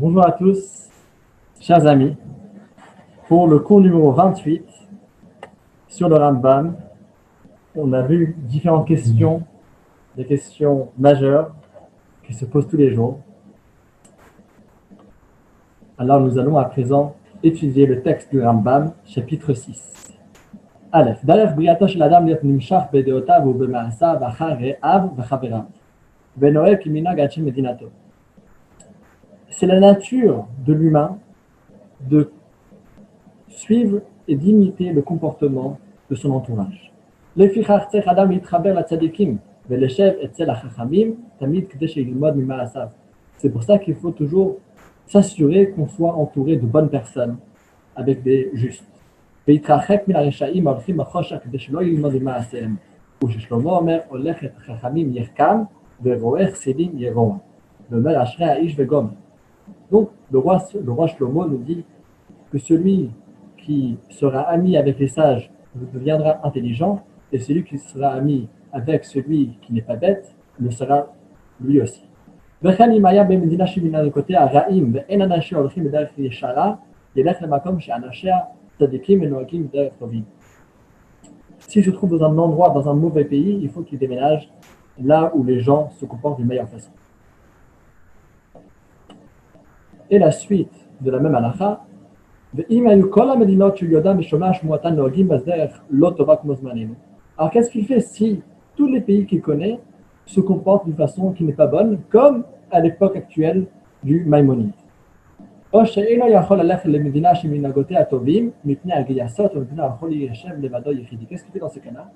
Bonjour à tous, chers amis. Pour le cours numéro 28 sur le Rambam, on a vu différentes questions, des questions majeures qui se posent tous les jours. Alors nous allons à présent étudier le texte du Rambam, chapitre 6. Aleph. Darech briato shel adam liot nimshach bedeotav ubema'asav achar re'av v'chaverav v'noel kiminag ad shem medinato. C'est la nature de l'humain de suivre et d'imiter le comportement de son entourage. לפיכך צריך אדם להתחבר לצדיקים ולשב אצל החכמים תמיד כדי שילמוד ממעשיו. C'est pour ça qu'il faut toujours s'assurer qu'on soit entouré de bonnes personnes, avec des justes. ויתרחק מן הרשעים ההולכים בחושך כדי שלא ילמוד ממעשיהם. וששלמה אומר הולך את החכמים יחכם ורואה חסידים ירוע. ואומר אשרי האיש וגומר. Donc le roi Shlomo nous dit que celui qui sera ami avec les sages deviendra intelligent, et celui qui sera ami avec celui qui n'est pas bête le sera lui aussi. S'il se trouve dans un endroit, dans un mauvais pays, il faut qu'il déménage là où les gens se comportent d'une meilleure façon. Et la suite de la même halakha, alors qu'est-ce qu'il fait si tous les pays qu'il connaît se comportent d'une façon qui n'est pas bonne, comme à l'époque actuelle du Maïmonide? Qu'est-ce qu'il fait dans ce cas-là?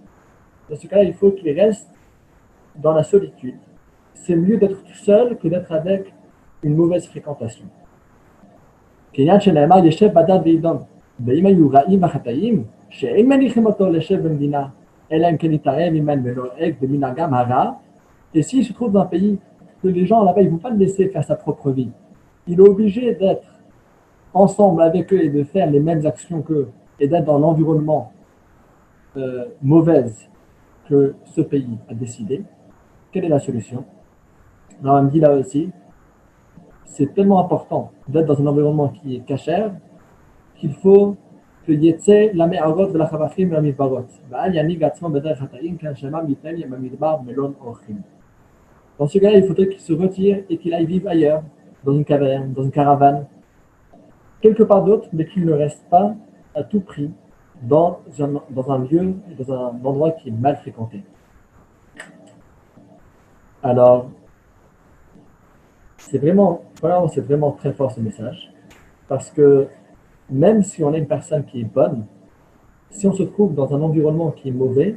Dans ce cas-là, il faut qu'il reste dans la solitude. C'est mieux d'être tout seul que d'être avec une mauvaise fréquentation. כעניין שנאמר ישב בדד וידום, ואם היו רעים וחטאים שאין מניחים אותו לשב במדינה אלא אם כן יתערב עמהם ונוהג במנהגם הרע. Et s'il se trouve dans un pays que les gens là-bas ils ne vont pas le laisser faire sa propre vie, il est obligé d'être ensemble avec eux et de faire les mêmes actions qu'eux et d'être dans l'environnement mauvaise que ce pays a décidé. Quelle est la solution? Alors on me dit là aussi, c'est tellement important d'être dans un environnement qui est cachère qu'il faut que yetse la me'arot de la chavachim la midbarot. Dans ce cas-là, il faudrait qu'il se retire et qu'il aille vivre ailleurs, dans une caverne, dans une caravane, quelque part d'autre, mais qu'il ne reste pas à tout prix dans un lieu, dans un endroit qui est mal fréquenté. Alors, c'est vraiment très fort ce message, parce que même si on est une personne qui est bonne, si on se trouve dans un environnement qui est mauvais,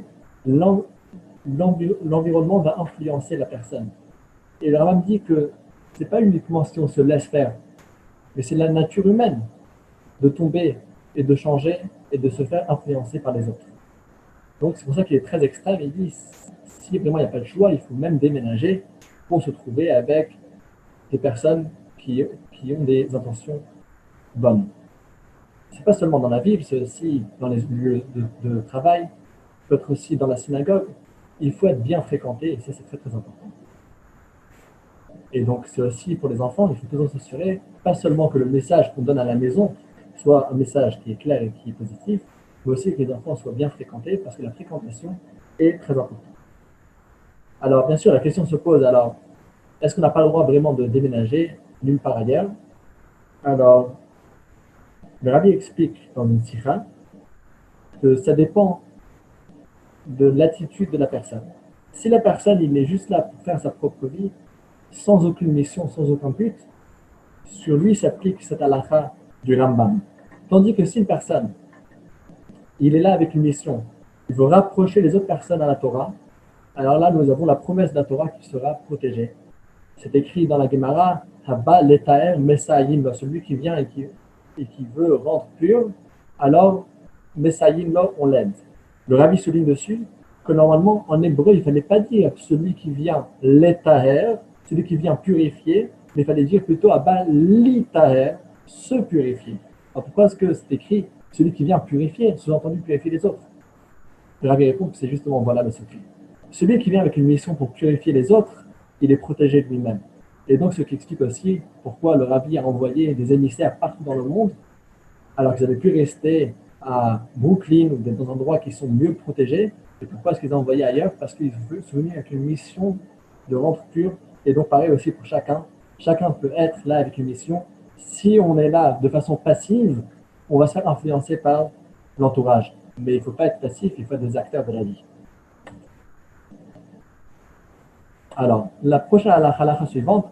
l'environnement va influencer la personne. Et le Rambam dit que ce n'est pas uniquement si on se laisse faire, mais c'est la nature humaine de tomber et de changer et de se faire influencer par les autres. Donc c'est pour ça qu'il est très extrême. Il dit, si vraiment il n'y a pas de choix, il faut même déménager pour se trouver avec des personnes qui ont des intentions bonnes. Ce n'est pas seulement dans la ville, c'est aussi dans les lieux de travail, peut-être aussi dans la synagogue. Il faut être bien fréquenté et ça c'est très très important. Et donc c'est aussi pour les enfants, il faut toujours s'assurer, pas seulement que le message qu'on donne à la maison soit un message qui est clair et qui est positif, mais aussi que les enfants soient bien fréquentés parce que la fréquentation est très importante. Alors bien sûr la question se pose, alors est-ce qu'on n'a pas le droit vraiment de déménager nulle part ailleurs? Alors, le Rabbi explique dans une sikha que ça dépend de l'attitude de la personne. Si la personne, il est juste là pour faire sa propre vie, sans aucune mission, sans aucun but, sur lui s'applique cette halakha du Rambam. Tandis que si une personne, il est là avec une mission, il veut rapprocher les autres personnes à la Torah, alors là, nous avons la promesse de la Torah qui sera protégée. C'est écrit dans la Gemara, Haba letaer mesayim, celui qui vient et qui veut rendre pur, alors mesayim là, on l'aide. Le Rabbi souligne dessus que normalement en hébreu, il ne fallait pas dire celui qui vient letaer, celui qui vient purifier, mais il fallait dire plutôt Haba litaer, se purifier. Alors pourquoi est-ce que c'est écrit celui qui vient purifier, sous-entendu purifier les autres? Le Rabbi répond que c'est justement voilà le secret. Celui qui vient avec une mission pour purifier les autres, il est protégé de lui-même. Et donc, ce qui explique aussi pourquoi le rabbi a envoyé des émissaires partout dans le monde, alors qu'ils avaient pu rester à Brooklyn ou dans des endroits qui sont mieux protégés. Et pourquoi est-ce qu'ils ont envoyé ailleurs? Parce qu'ils sont venus avec une mission de rendre pur. Et donc, pareil aussi pour chacun. Chacun peut être là avec une mission. Si on est là de façon passive, on va se faire influencer par l'entourage. Mais il ne faut pas être passif, il faut être des acteurs de la vie. Alors, la prochaine halakha suivante,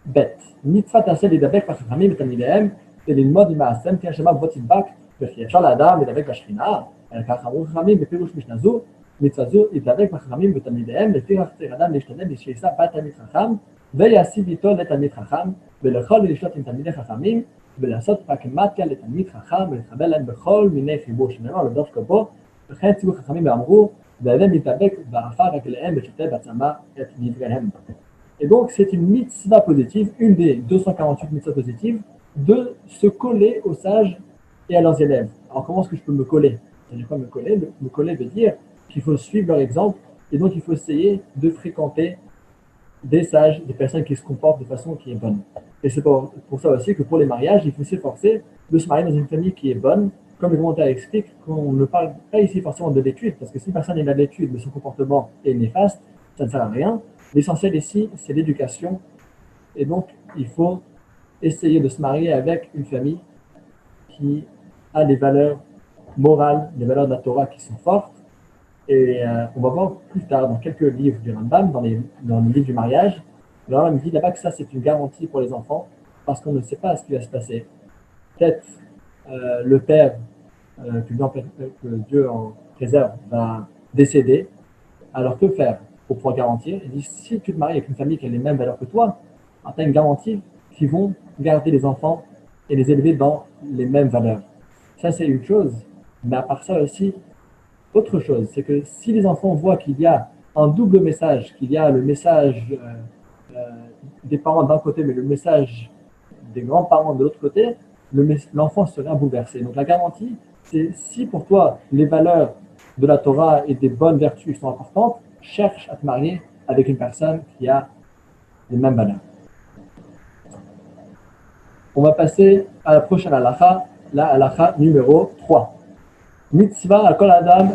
bête. Mitzvah tasel lidabek b'chachamim v'talmidehem וללמוד עם מעשיהם תהיה שמה בו תדבק וכי אפשר לאדם לדבק בשכינה, כך אמרו חכמים בפירוש משנה זו, מצווה זו לדבק בחכמים ותלמידיהם, לפיכך צריך אדם להשתדל שיישא בת תלמיד חכם וישיג איתו לתלמיד חכם ולאכול ולשתות עם תלמידי חכמים ולעשות פרקמטיה לתלמיד חכם ולחבר להם בכל מיני חיבור שנאמר לדווקא בו וכן ציוו חכמים ואמרו והווה מתדבק בעפר רגליהם ושותה בעצמה את דבריהם. Et donc c'est une mitzvah positive, une des 248 mitzvahs positives, de se coller aux sages et à leurs élèves. Alors comment est-ce que je peux me coller? C'est-à-dire quoi me coller? Me coller veut dire qu'il faut suivre leur exemple et donc il faut essayer de fréquenter des sages, des personnes qui se comportent de façon qui est bonne. Et c'est pour ça aussi que pour les mariages, il faut s'efforcer de se marier dans une famille qui est bonne. Comme le commentaire explique, qu'on ne parle pas ici forcément de l'étude, parce que si une personne est à l'étude mais son comportement est néfaste, ça ne sert à rien. L'essentiel ici, c'est l'éducation. Et donc, il faut essayer de se marier avec une famille qui a des valeurs morales, des valeurs de la Torah qui sont fortes. Et on va voir plus tard dans quelques livres du Rambam, dans le livre du mariage, le Rambam dit là-bas que ça c'est une garantie pour les enfants parce qu'on ne sait pas ce qui va se passer. Peut-être le père, que Dieu en préserve, va décéder. Alors que faire pour pouvoir garantir? Il dit si tu te maries avec une famille qui a les mêmes valeurs que toi, tu as une garantie qu'ils vont garder les enfants et les élever dans les mêmes valeurs. Ça, c'est une chose. Mais à part ça aussi, autre chose, c'est que si les enfants voient qu'il y a un double message, qu'il y a le message des parents d'un côté, mais le message des grands-parents de l'autre côté, l'enfant sera bouleversé. Donc la garantie, c'est si pour toi les valeurs de la Torah et des bonnes vertus sont importantes, cherche à te marier avec une personne qui a les mêmes valeurs. On va passer à la prochaine halakha, la halakha numéro 3. Mitzvah al kol adam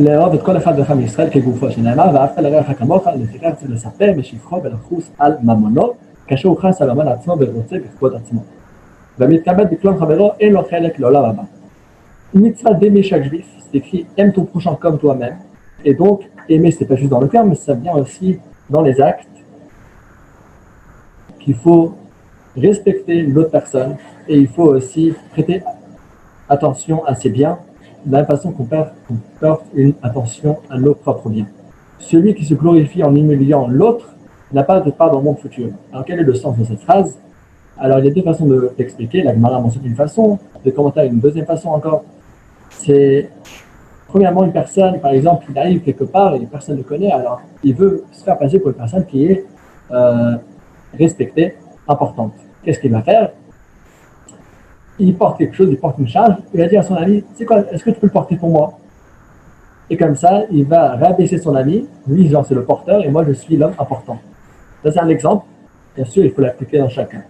לאהוב את כל אחד ואחד מישראל כגופו שנאמר ואהבת לרעך כמוך לפיכך צריך לספר בשבחו ולחוס על ממונו כאשר הוא חס על ממון עצמו ורוצה בכבוד עצמו ומתכבד בכלום חברו אין לו חלק לעולם הבא. Une mitzvah d'aimer chaque juif, c'est écrit aime ton prochain comme toi-même. Et donc aimer c'est pas juste dans le cœur mais ça vient aussi dans les actes qu'il faut respecter l'autre personne et il faut aussi prêter attention à ses biens de la même façon qu'on porte une attention à nos propres biens. Celui qui se glorifie en humiliant l'autre n'a pas de part dans le monde futur. Alors quel est le sens de cette phrase? Alors il y a deux façons de l'expliquer. La Gemara mentionne une façon, le commentaire une deuxième façon encore. C'est premièrement une personne, par exemple, qui arrive quelque part et personne ne le connaît, alors il veut se faire passer pour une personne qui est respectée, importante. Qu'est-ce qu'il va faire? Il porte quelque chose, il porte une charge, il va dire à son ami, c'est quoi, est-ce que tu peux le porter pour moi? Et comme ça, il va rabaisser son ami, lui genre c'est le porteur et moi je suis l'homme important. Ça c'est un exemple, bien sûr il faut l'appliquer dans chacun.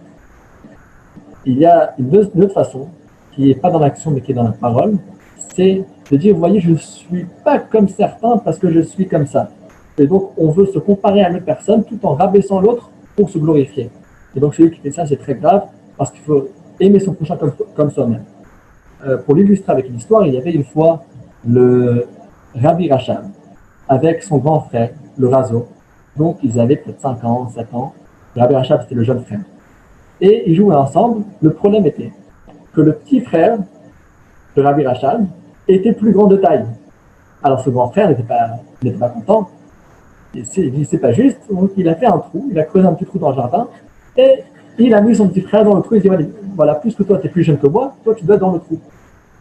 Il y a une autre façon, qui n'est pas dans l'action mais qui est dans la parole, c'est de dire, vous voyez, je ne suis pas comme certains parce que je suis comme ça. Et donc on veut se comparer à une autre personne tout en rabaissant l'autre pour se glorifier. Et donc celui qui fait ça c'est très grave parce qu'il faut aimer son prochain comme soi-même. Pour l'illustrer avec une histoire, il y avait une fois le Rabbi Rachab avec son grand frère, le Razo. Donc ils avaient peut-être 5 ans, 7 ans. Le Rabbi Rachab c'était le jeune frère. Et ils jouaient ensemble. Le problème était que le petit frère de Rabbi Rachab était plus grand de taille. Alors ce grand frère n'était pas content. Il dit c'est pas juste. Donc il a fait un trou, il a creusé un petit trou dans le jardin et il a mis son petit frère dans le trou. Il dit voilà, puisque toi tu es plus jeune que moi, toi tu dois être dans le trou.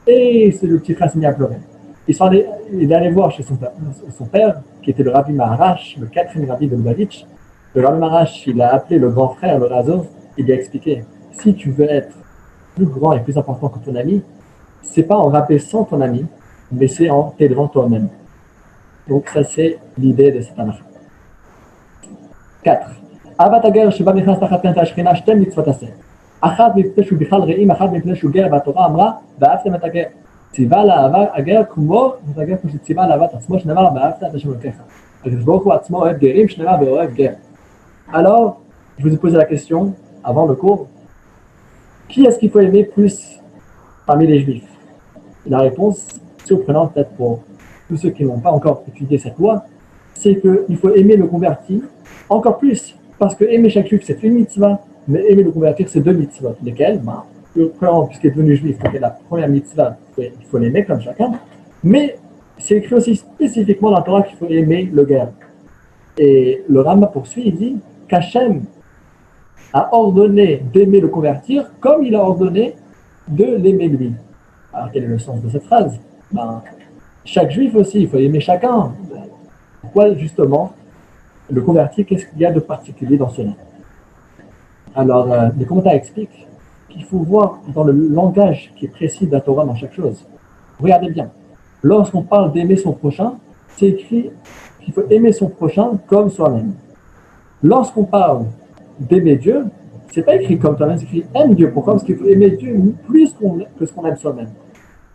Et le petit frère s'est mis à pleurer. Il est allé voir chez son père, qui était le Rabbi Maharash, le 4e Rabbi de Lubavitch. Le Rabbi Maharash, il a appelé le grand frère, le Razov, il lui a expliqué, si tu veux être plus grand et plus important que ton ami, c'est pas en rabaissant ton ami, mais c'est en t'élevant toi-même. Donc ça c'est l'idée de cette halakha. 4. אהבת הגר שבה נכנס תחת כנף השכינה שתי מצוות עשה. אחת מפני שהוא בכלל רעים, אחת מפני שהוא גר, והתורה אמרה, ואהבתם את הגר. ציווה לאהבה הגר כמו שציווה לאהבת עצמו, שנאמר, ואהבת את השם אלוקיך. הקדוש ברוך הוא עצמו אוהב גרים, שנאמר, ואוהב גר. Alors, je vous ai posé la question avant le cours, qui est-ce qu'il faut aimer plus parmi les juifs? La réponse, surprenante peut-être pour tous ceux qui n'ont pas encore étudié cette loi, c'est qu'il faut aimer le converti encore plus, parce que aimer chaque juif c'est une mitzvah, mais aimer le convertir c'est deux mitzvahs, lesquelles, puisqu'il est devenu juif, donc la première mitzvah, il faut l'aimer comme chacun, mais c'est écrit aussi spécifiquement dans la Torah qu'il faut aimer le guerre. Et le Rama poursuit, il dit qu'Hachem a ordonné d'aimer le convertir comme il a ordonné de l'aimer lui. Alors quel est le sens de cette phrase? Chaque juif aussi, il faut aimer chacun. Pourquoi justement le convertir, qu'est-ce qu'il y a de particulier dans cela? Alors les commentaires expliquent qu'il faut voir dans le langage qui est précis de la Torah dans chaque chose. Regardez bien, lorsqu'on parle d'aimer son prochain, c'est écrit qu'il faut aimer son prochain comme soi-même. Lorsqu'on parle d'aimer Dieu, c'est pas écrit comme toi-même, c'est écrit aime Dieu. Pourquoi? Parce qu'il faut aimer Dieu plus que ce qu'on aime soi-même.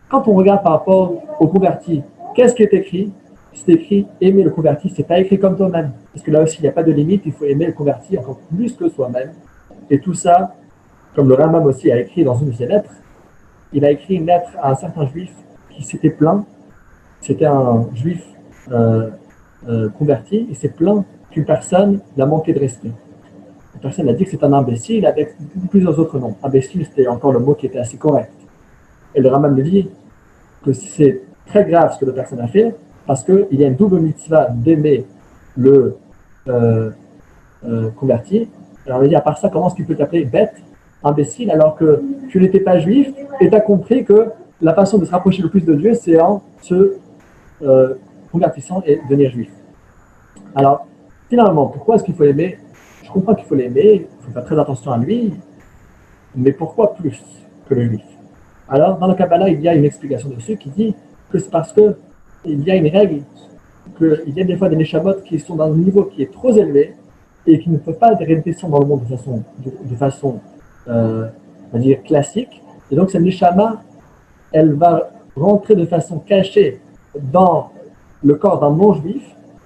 Quand on regarde par rapport au converti, qu'est-ce qui est écrit? C'est écrit aimer le converti, c'est pas écrit comme toi-même. Parce que là aussi, il n'y a pas de limite, il faut aimer le converti encore plus que soi-même. Et tout ça, comme le Rambam aussi a écrit dans une de ses lettres, il a écrit une lettre à un certain juif qui s'était plaint. C'était un juif converti, il s'est plaint qu'une personne l'a manqué de respect. La personne a dit que c'est un imbécile avec plusieurs autres noms. Imbécile, c'était encore le mot qui était assez correct. Et le Rambam lui dit que c'est très grave ce que la personne a fait, parce qu'il y a une double mitzvah d'aimer le converti. Alors il dit, à part ça, comment est-ce qu'il peut t'appeler bête, imbécile, alors que tu n'étais pas juif et tu as compris que la façon de se rapprocher le plus de Dieu, c'est en se convertissant et devenir juif. Alors, finalement, pourquoi est-ce qu'il faut aimer? Je comprends qu'il faut l'aimer, il faut faire très attention à lui, mais pourquoi plus que le juif? Alors, dans la Kabbalah, il y a une explication dessus qui dit que c'est parce qu'il y a une règle, qu'il y a des fois des neshamot qui sont dans un niveau qui est trop élevé et qui ne peuvent pas redescendre dans le monde de façon on va dire, classique. Et donc, cette neshama, elle va rentrer de façon cachée dans le corps d'un non-juif,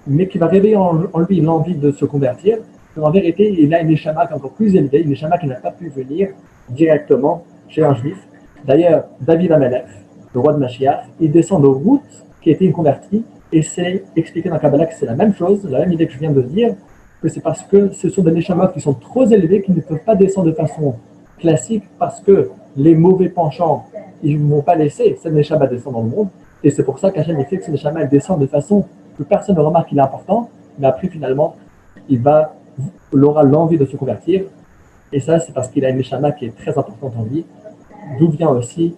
mais qui va réveiller en lui l'envie de se convertir. En vérité, il a une neshama qui est encore plus élevée, une neshama qui n'a pas pu venir directement chez un juif. D'ailleurs, David Amelech, le roi de Mashiach, il descend de Ruth, qui était une convertie, et c'est expliqué dans Kabbalah que c'est la même chose, la même idée que je viens de dire, que c'est parce que ce sont des neshamot qui sont trop élevés, qui ne peuvent pas descendre de façon classique, parce que les mauvais penchants, ils ne vont pas laisser cette neshama descendre dans le monde, et c'est pour ça qu'Hachem fait que cette neshama descend de façon que personne ne remarque qu'il est important, mais après finalement, il aura l'envie de se convertir, et ça c'est parce qu'il a une neshama qui est très importante en lui, d'où vient aussi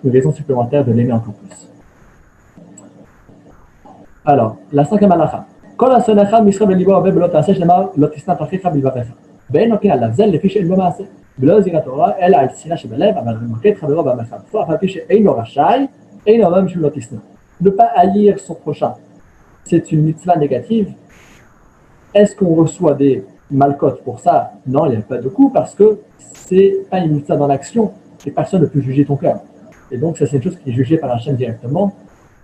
une raison supplémentaire de l'aimer encore plus. Alors, la cinquième halakha. כל השונאך מישראל בליבו הרבה בלא תעשה שנאמר לא תשנא את אחיך בלבביך. ואין נוקין עליו זה לפי שאין בו מעשה. ולא זירת תורה אלא על שנאה שבלב, אבל מכה את חברו בעמך. אף על פי שאינו רשאי, אינו אומר משום לא תשנא. Ne pas haïr son prochain, c'est une mitzvah négative. Est-ce qu'on reçoit des malcotes pour ça? Non, il n'y a pas de coup parce que c'est pas une mitzvah dans l'action et personne ne peut juger ton cœur. Et donc ça c'est une chose qui est jugée par Hachem directement.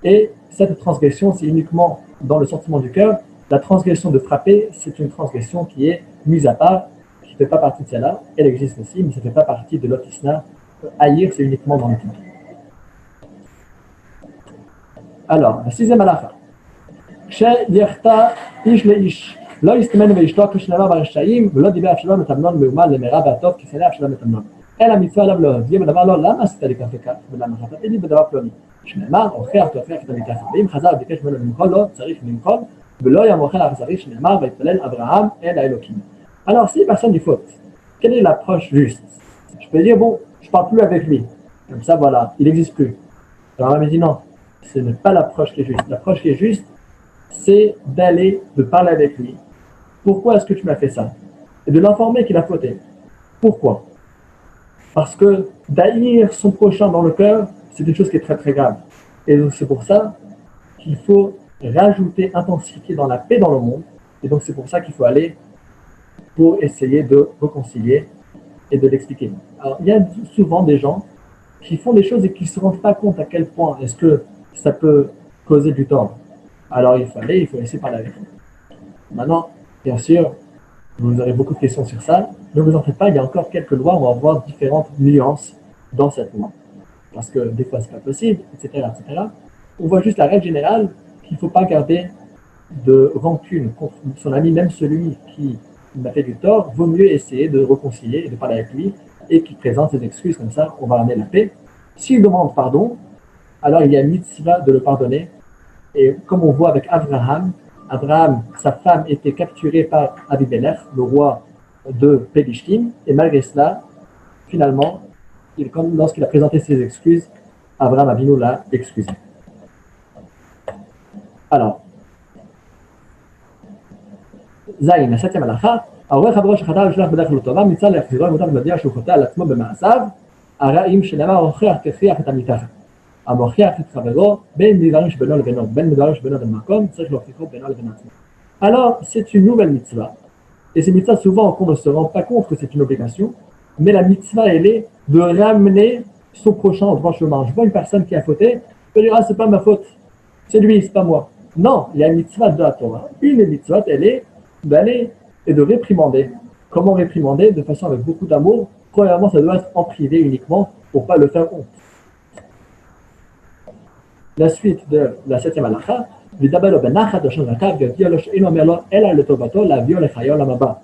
Et cette transgression, c'est uniquement dans le sentiment du cœur. La transgression de frapper, c'est une transgression qui est mise à part, qui ne fait pas partie de celle-là. Elle existe aussi, mais ça ne fait pas partie de l'otisna. Haïr, c'est uniquement dans le cœur. Alors, la sixième halakha. Kshe-yerta ish le-ish. לא יסתמן ואשתו כשנאמר ברשעים, ולא דיבר אבשלום את אמנון מאומן למרע והטוב, כי שנא אבשלום את אמנון. אלא מצווה עליו לא הודיע ודבר לו, למה עשית לי כך וכך, ולמה חטאתי לי בדבר פלוני. שנאמר, הוכיח תוכיח את המקרה. ואם חזר וביקש ממנו למחול, לא צריך למחול, ולא יהיה מוכל האכזרי שנאמר, ויתפלל אברהם אל האלוקים. Alors, si personne dit faute, quelle est l'approche juste? Je peux dire, bon, je ne parle plus avec lui. Comme ça, voilà, il n'existe plus. Alors, on m'a dit non, ce n'est pas l'approche qui est juste. L'approche qui est juste, c'est de parler avec lui. Pourquoi est-ce que tu m'as fait ça? Et de l'informer qu'il a fauté. Pourquoi? Parce que d'haïr son prochain dans le cœur, c'est une chose qui est très très grave. Et donc c'est pour ça qu'il faut rajouter, intensifier dans la paix dans le monde. Et donc c'est pour ça qu'il faut aller pour essayer de réconcilier et de l'expliquer. Alors, il y a souvent des gens qui font des choses et qui ne se rendent pas compte à quel point est-ce que ça peut causer du tort. Alors, il faut essayer de parler avec eux. Maintenant, bien sûr, vous aurez beaucoup de questions sur ça. Ne vous en faites pas, il y a encore quelques lois, on va voir différentes nuances dans cette loi. Parce que des fois, ce n'est pas possible, etc., etc. On voit juste la règle générale qu'il ne faut pas garder de rancune contre son ami, même celui qui m'a fait du tort. Vaut mieux essayer de réconcilier et de parler avec lui et qu'il présente ses excuses, comme ça, on va ramener la paix. S'il demande pardon, alors il y a une mitzvah de le pardonner. Et comme on voit avec Abraham, sa femme était capturée par Abimelech, le roi de Pélishtim, et malgré cela, finalement, lorsqu'il a présenté ses excuses, Abraham Avinu l'a excusé. Alors, Zayn, la septième halakha, העורך חברו שחטא ושלח בדרך לא טובה, מצא להחזירו ומוטב להודיע שהוא חוטא על עצמו במעשיו, הרעים שנאמר הוכיח תוכיח את המתחת. המוכיח את חברו, בין מדברים שבינו לבינו, בין מדברים שבינו לבין מקום, צריך להוכיחו בינו לבין עצמו. Alors, c'est une nouvelle mitzvah. Et ces mitzvahs, souvent, on ne se rend pas compte que c'est une obligation, mais la mitzvah, elle est de ramener son prochain au droit chemin. Je vois une personne qui a fauté, je peux dire, ah, c'est pas ma faute, c'est lui, c'est pas moi. Non, il y a une mitzvah de la Torah. Une mitzvah, elle est d'aller et de réprimander. Comment réprimander? De façon avec beaucoup d'amour. Premièrement, ça doit être en privé uniquement pour ne pas le faire honte. La suite de la septième halakha, vidabelo benachat de shonakav yodia lo she'ino melo ela letobato lavio lechayo lamaba.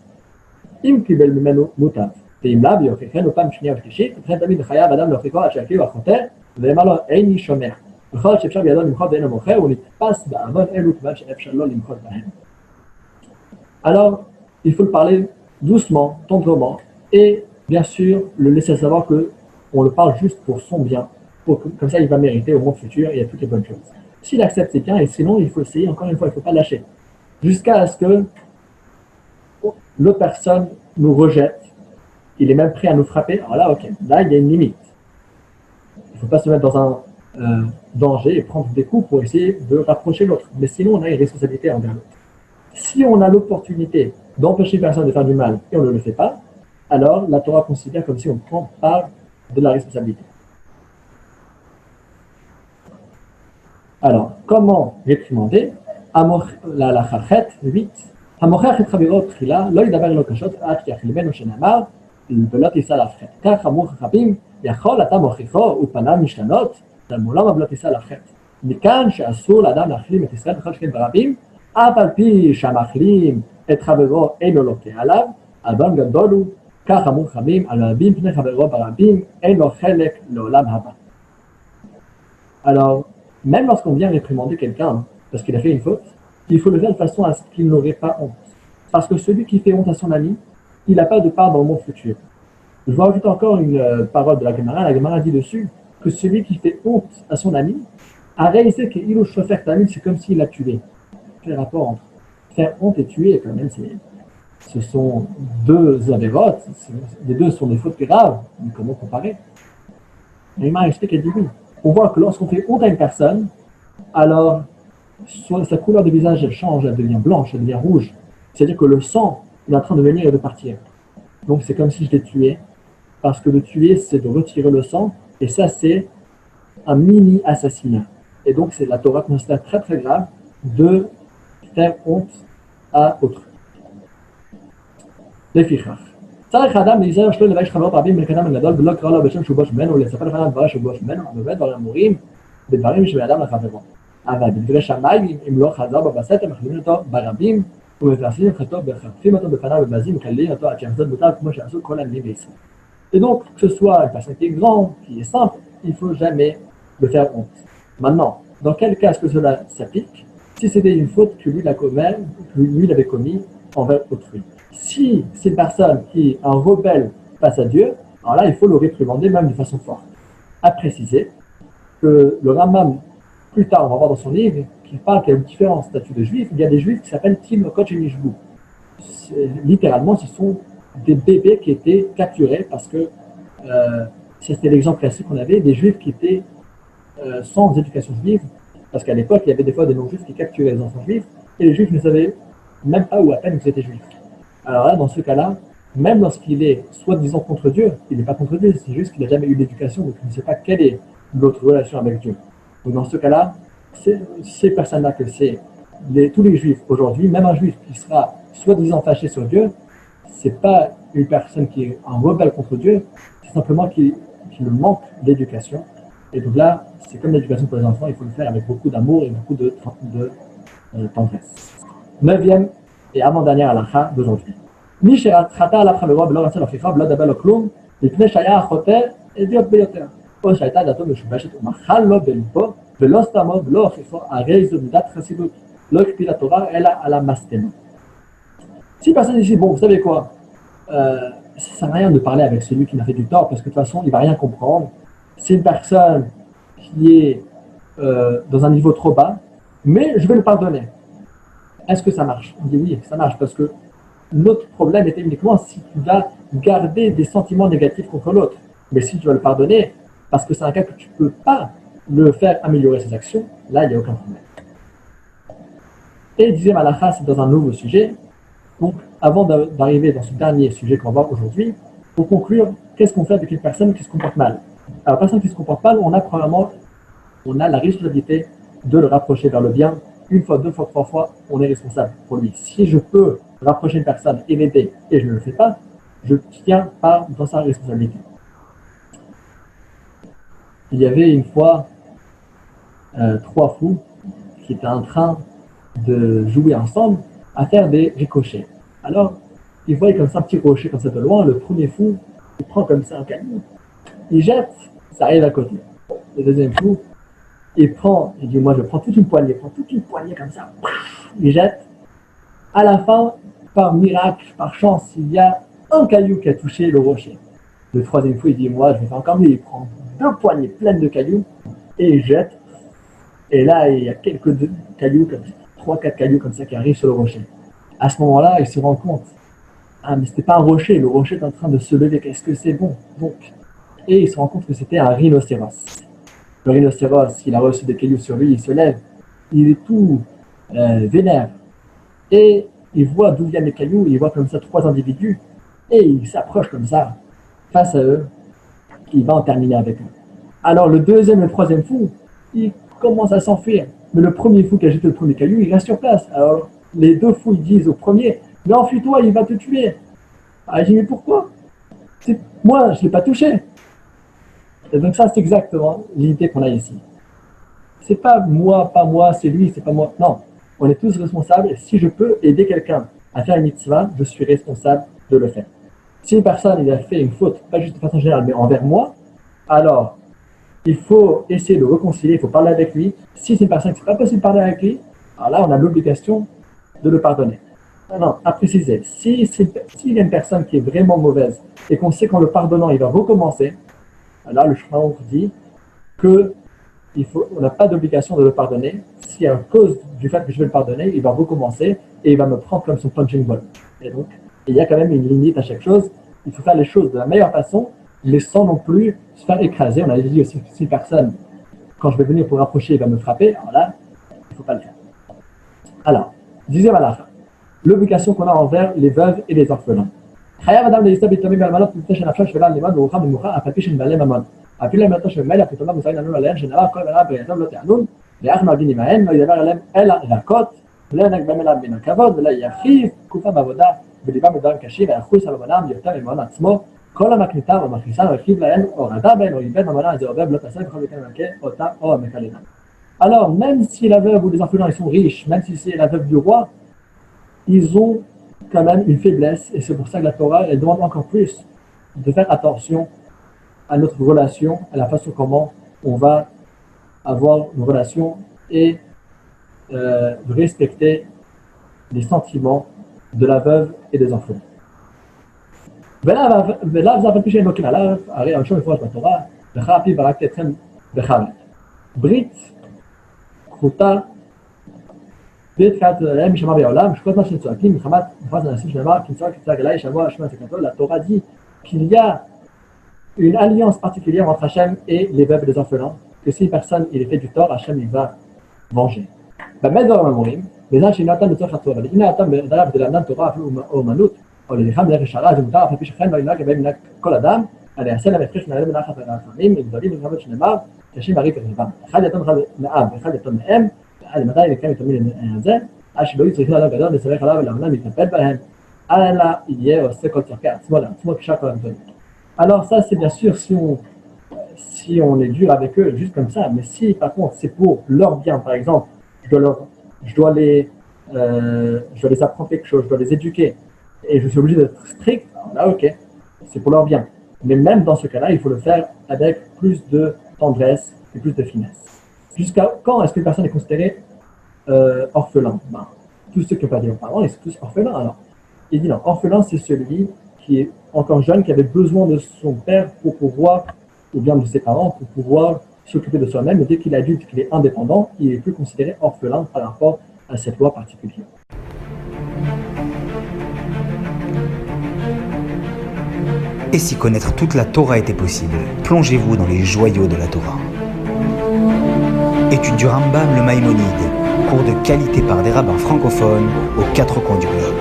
Im kibel mimenu mutav. ואם לאו יוכיחנו פעם שנייה ושלישית, וכן תמיד חייב אדם להוכיחו עד שיכירו החוטא, ואמר לו איני שומע. בכל שאפשר בידו למחות ואינו מוחה, הוא נתפס בעוון אלו כיוון שאפשר לא למחות בהם. Alors, il faut le parler doucement, tendrement, et bien sûr, le laisser savoir qu'on le parle juste pour son bien, comme ça il va mériter au monde futur et à toutes les bonnes choses. S'il accepte, c'est bien, et sinon, il faut essayer, encore une fois, il ne faut pas lâcher. Jusqu'à ce que l'autre personne nous rejette, il est même prêt à nous frapper, alors là, ok, là, il y a une limite. Il ne faut pas se mettre dans un danger et prendre des coups pour essayer de rapprocher l'autre. Mais sinon, on a une responsabilité envers l'autre. Si on a l'opportunité d'empêcher une personne de faire du mal et on ne le fait pas, alors la Torah considère comme si on prend part de la responsabilité. Alors, comment réprimander? La halakha 8. המוכיח את חברו תחילה, לא ידבר לו קשות עד כי יחלימנו שנאמר, ולא תישא לך חטא. כך אמרו חכמים, יכול אתה מוכיחו ופניו משתנות, תלמולו ולא תישא לך חטא. מכאן שאסור לאדם להחלים את ישראל בכל שכן ברבים, אף על פי שהמחלים את חברו אינו לוקה עליו, אדון גדול הוא, כך אמרו חכמים, על רבים פני חברו ברבים, אין לו חלק לעולם הבא. Alors, même lorsqu'on vient réprimander quelqu'un parce qu'il a fait une faute, il faut le faire de façon à ce qu'il n'aurait pas honte. Parce que celui qui fait honte à son ami, il n'a pas de part dans le monde futur. Je vais ajouter encore une parole de la Gemara. La Gemara dit dessus que celui qui fait honte à son ami a réalisé qu'il ou chauffeur tamil, c'est comme s'il l'a tué. Quel rapport entre faire honte et tuer, quand même, ce sont deux avérotes, les deux sont des fautes graves, mais comment comparer? La Gemara explique qu'elle dit oui. On voit que lorsqu'on fait honte à une personne, alors sa couleur de visage elle change, elle devient blanche, elle devient rouge. C'est-à-dire que le sang est en train de venir et de partir. Donc c'est comme si je l'ai tué, parce que le tuer, c'est de retirer le sang, et ça c'est un mini-assassinat. Et donc c'est la Torah considère très très grave de faire honte à autrui. לפיכך, צריך האדם להיזהר שלא לבייש חברות רבים מלקדם הגדול ולא קרא לו בשם שהוא בוש ממנו ולספר לפניו דבריו שהוא בוש ממנו, ובאמת דברים אמורים בדברים שבאדם לחברו. אבל בדברי שמיים, אם לא חזר בו בסתר, מחלימים אותו ברבים ומפרסמים חטאו וחטפים אותו בפניו ובזים מקללים אותו עד שיחזור מוטב כמו שעשו כל הנביאים בישראל. Et donc, que ce soit une personne qui est grande, qui est simple, il ne faut jamais le faire honte. Maintenant, dans quel cas est-ce que cela s'applique? Si c'était une faute que lui l'avait commis envers autrui. Si c'est une personne qui est un rebelle face à Dieu, alors là, il faut le réprimander même de façon forte. À préciser que le Rambam, plus tard, on va voir dans son livre, qui parle qu'il y a une différente statut de juifs. Il y a des juifs qui s'appellent Timokot et Mishbou. Littéralement, ce sont des bébés qui étaient capturés parce que c'était l'exemple classique qu'on avait, des juifs qui étaient sans éducation juive, parce qu'à l'époque, il y avait des fois des non-juifs qui capturaient les enfants juifs, et les juifs ne savaient même pas ou à peine qu'ils étaient juifs. Alors là, dans ce cas-là, même lorsqu'il est soi-disant contre Dieu, il n'est pas contre Dieu, c'est juste qu'il n'a jamais eu d'éducation, donc il ne sait pas quelle est notre relation avec Dieu. Donc dans ce cas-là, ces personnes-là que c'est tous les juifs aujourd'hui, même un juif qui sera soi-disant fâché sur Dieu, c'est pas une personne qui est un rebelle contre Dieu, c'est simplement qu'il manque d'éducation. Et donc là, c'est comme l'éducation pour les enfants, il faut le faire avec beaucoup d'amour et beaucoup de tendresse. Neuvième et avant-dernière halakha d'aujourd'hui. מי שחטא עליו חברו ולא רצה להוכיחו ולא דבר לו כלום, מפני שהיה החוטא אדיוט ביותר, או שהייתה דעתו משובשת ומחל לו בליבו ולא סתמו ולא הוכיחו, הרי זו מידת חסידות, לא הקפיד התורה אלא על המסקנה. Si personne ici, bon, vous savez quoi, ça ne sert à rien de parler avec celui qui m'a fait du tort, parce que de toute façon, il ne va rien comprendre. C'est une personne qui est dans un niveau trop bas, mais je vais le pardonner. Est-ce que ça marche? On dit oui, ça marche, parce que notre problème était uniquement si tu vas garder des sentiments négatifs contre l'autre. Mais si tu vas le pardonner, parce que c'est un cas que tu ne peux pas le faire améliorer ses actions, là, il n'y a aucun problème. Et dixième halakha, c'est dans un nouveau sujet. Donc, avant d'arriver dans ce dernier sujet qu'on va voir aujourd'hui, pour conclure, qu'est-ce qu'on fait avec une personne qui se comporte mal? Alors, personne qui se comporte mal, premièrement, on a la responsabilité de le rapprocher vers le bien. Une fois, deux fois, trois fois, on est responsable pour lui. Si je peux rapprocher une personne et l'aider et je ne le fais pas, je tiens pas dans sa responsabilité. Il y avait une fois trois fous qui étaient en train de jouer ensemble à faire des ricochets. Alors, ils voient comme ça un petit rocher comme ça de loin, le premier fou, il prend comme ça un caillou, il jette, ça arrive à côté. Le deuxième fou, il dit moi je prends toute une poignée comme ça, il jette. À la fin, par miracle, par chance, il y a un caillou qui a touché le rocher. Le troisième fou, il dit moi je vais faire encore mieux, il prend deux poignées pleines de cailloux et il jette. Et là, il y a quelques cailloux, comme ça, 3-4 cailloux comme ça qui arrivent sur le rocher. À ce moment-là, il se rend compte, ah mais c'était pas un rocher, le rocher est en train de se lever, qu'est-ce que c'est bon. Donc, et il se rend compte que c'était un rhinocéros. Le rhinocéros, il a reçu des cailloux sur lui, il se lève, il est tout vénère. Et il voit d'où viennent les cailloux, il voit comme ça 3 individus, et il s'approche comme ça, face à eux, il va en terminer avec eux. Alors le deuxième et le troisième fou, il commence à s'enfuir. Mais le premier fou qui a jeté le premier caillou, il reste sur place. Alors les deux fous, ils disent au premier, mais enfuis-toi, il va te tuer. Ah, il dit, mais pourquoi? Moi, je ne l'ai pas touché. Et donc ça, c'est exactement l'idée qu'on a ici. C'est pas moi, c'est lui, c'est pas moi. Non, on est tous responsables. Et si je peux aider quelqu'un à faire une mitzvah, je suis responsable de le faire. Si une personne il a fait une faute, pas juste de façon générale, mais envers moi, alors il faut essayer de réconcilier, il faut parler avec lui. Si c'est une personne qui n'est pas possible de parler avec lui, alors là, on a l'obligation de le pardonner. Non, à préciser, s'il y a une personne qui est vraiment mauvaise et qu'on sait qu'en le pardonnant, il va recommencer, alors le Shulchan dit qu'on n'a pas d'obligation de le pardonner. Si à cause du fait que je vais le pardonner, il va recommencer et il va me prendre comme son punching ball. Et donc, il y a quand même une limite à chaque chose. Il faut faire les choses de la meilleure façon, mais sans non plus se faire écraser. On avait dit aussi que si une personne, quand je vais venir pour rapprocher, il va me frapper, alors là, il ne faut pas le faire. Alors, dixième halakha, l'obligation qu'on a envers les veuves et les orphelins. חייב אדם להישא ביתומים ואלמנות מפני שנפשם שפלה על לימוד ורוחם נמוכה אף על פי שהם בעלי ממון. אפילו למלטו שממילא פתאומם מוסרין ענון עליהם שנאמר כל רע ביתום לא תענון ואך נוהגין עמהם לא ידבר עליהם אלא רכות ולא ינהג בהם אליו מן הכבוד ולא ירחיב תקופה בעבודה בליבם בדברים קשים ויחוס על ממונם יותר ממעון עצמו כל המקניתם או מכניסם או הרחיב להם או רדה בהם או איבד ממונה הזה עובד לא תעשה בכל מקרה מנקה אותם או המקללם. Alors même si la veuve ou les orphelins ils sont riches, même si c'est la veuve du roi, ils ont quand même une faiblesse et c'est pour ça que la Torah elle demande encore plus de faire attention à notre relation, à la façon comment on va avoir une relation et de respecter les sentiments de la veuve et des orphelins. ולאו זה אף על פי שאין לוקים עליו, הרי עונשו מפורש בתורה, לך אפיו הרגתי אתכם בחרט. ברית כרותה בתחילת להם משמע בעולם, שכל זמן שהם צועקים מחמת נפרץ הנשיא שנאמר, כי צועק יצעק עליי שבוע השמונה סכנתו, la Torah dit qu'il y a une alliance particulière entre Hachem et les veuves et les orphelins, que si une personne il est fait du tort, Hachem il va venger. באמת דברים אמורים, בזמן שאם נתן לצורך התורה, אבל אם נתן בדריו בדלנן תורה אפילו אומנות, או לליכה מלך ישרה, זה מותר אף על פי שכן לא ינהג לגבי מנהג כל אדם, על יעשה להם הפרש מנהלי מנהל חכמים, גדולים וגדולים שנאמר, נשים הריב וריבם. אחד יתום אחד מאב ואחד יתום מאם, ועד מתי יקיים יתומים לזה, עד שלא יצריכו עליו גדול, לסבך עליו ולעולם להתנפל בהם, אלא יהיה עושה כל צורכי עצמו לעצמו כשאר כל המתונים. Alors ça c'est bien sûr si on est dur avec eux juste comme ça, mais si par contre c'est pour leur bien, par exemple, je dois les apprendre quelque chose, je dois les éduquer, et je suis obligé d'être strict, alors là ok, c'est pour leur bien. Mais même dans ce cas-là, il faut le faire avec plus de tendresse et plus de finesse. Jusqu'à quand est-ce qu'une personne est considérée orphelin? Tous ceux qui n'ont pas dit leurs parents, ils sont tous orphelins alors. Il dit non, orphelin c'est celui qui est encore jeune, qui avait besoin de son père pour pouvoir, ou bien de ses parents, pour pouvoir s'occuper de soi-même, et dès qu'il est adulte, qu'il est indépendant, il est plus considéré orphelin par rapport à cette loi particulière. Et si connaître toute la Torah était possible, plongez-vous dans les joyaux de la Torah. Étude du Rambam, le Maïmonide, cours de qualité par des rabbins francophones aux 4 coins du globe.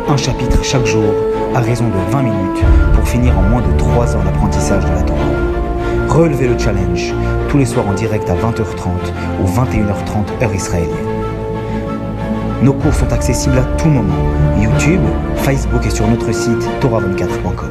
Un chapitre chaque jour, à raison de 20 minutes, pour finir en moins de 3 ans d'apprentissage de la Torah. Relevez le challenge, tous les soirs en direct à 20h30 ou 21h30 heure israélienne. Nos cours sont accessibles à tout moment, YouTube, Facebook et sur notre site torah24.com.